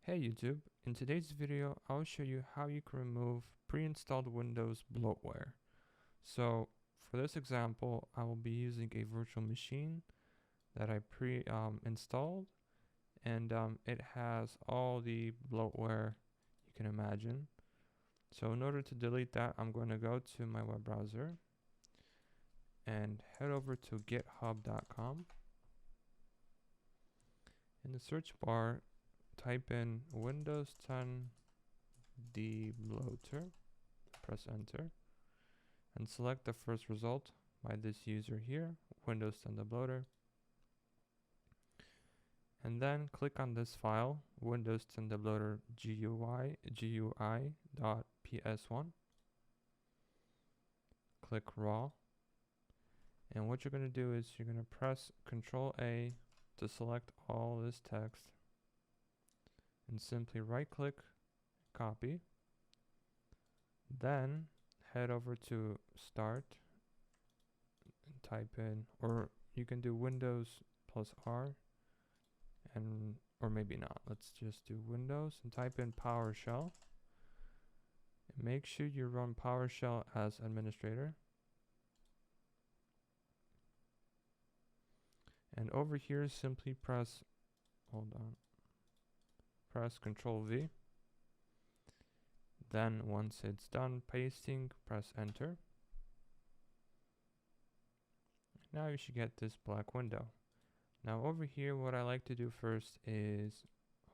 Hey YouTube, in today's video I'll show you how you can remove pre-installed Windows bloatware. So for this example I will be using a virtual machine that I installed, and it has all the bloatware you can imagine. So in order to delete that, I'm going to go to my web browser and head over to github.com. In the search bar, type in Windows 10 Debloater, press enter, and select the first result by this user here, Windows 10 Debloater. And then click on this file, Windows 10 Debloater GUI.ps1. Click raw. And what you're going to do is you're going to press Ctrl A to select all this text, and simply right click, copy. Then head over to start and type in, or you can do Windows plus R, and or maybe not. Let's just do Windows and type in PowerShell. And make sure you run PowerShell as administrator. And over here simply press Ctrl V. Then once it's done pasting, press enter. Now you should get this black window. Now over here, what I like to do first is,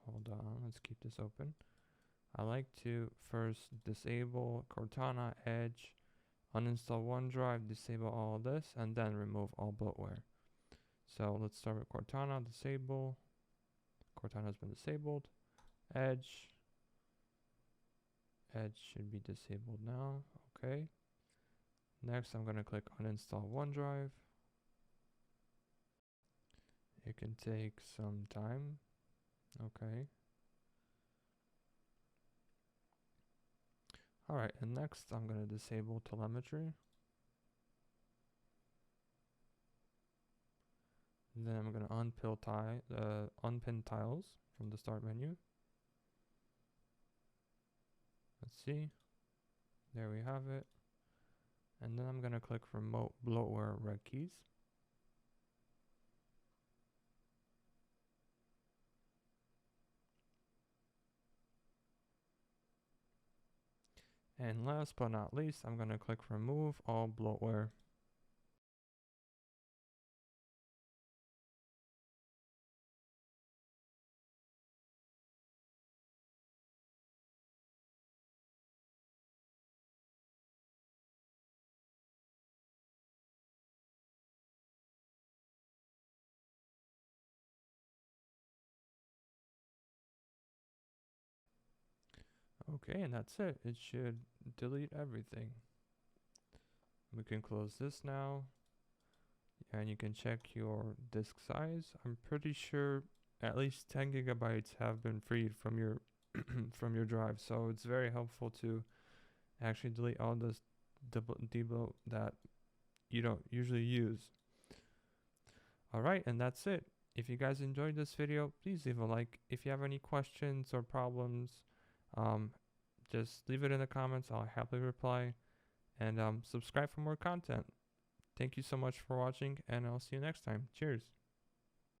let's keep this open. I like to first disable Cortana, Edge, uninstall OneDrive, disable all of this, and then remove all bloatware. So let's start with Cortana, disable. Cortana has been disabled. Edge should be disabled now. Okay. Next, I'm going to click uninstall OneDrive. It can take some time. Okay. Alright, and next I'm going to disable telemetry. Then I'm going to unpin tiles from the start menu. Let's see. There we have it. And then I'm going to click Remove Bloatware red keys. And last but not least, I'm going to click Remove all bloatware. Okay, and that's it. It should delete everything. We can close this now, and you can check your disk size. I'm pretty sure at least 10 gigabytes have been freed from your from your drive, so it's very helpful to actually delete all this debloat that you don't usually use. Alright, and that's it. If you guys enjoyed this video, please leave a like. If you have any questions or problems, just leave it in the comments. I'll happily reply. And subscribe for more content. Thank you so much for watching, and I'll see you next time. Cheers.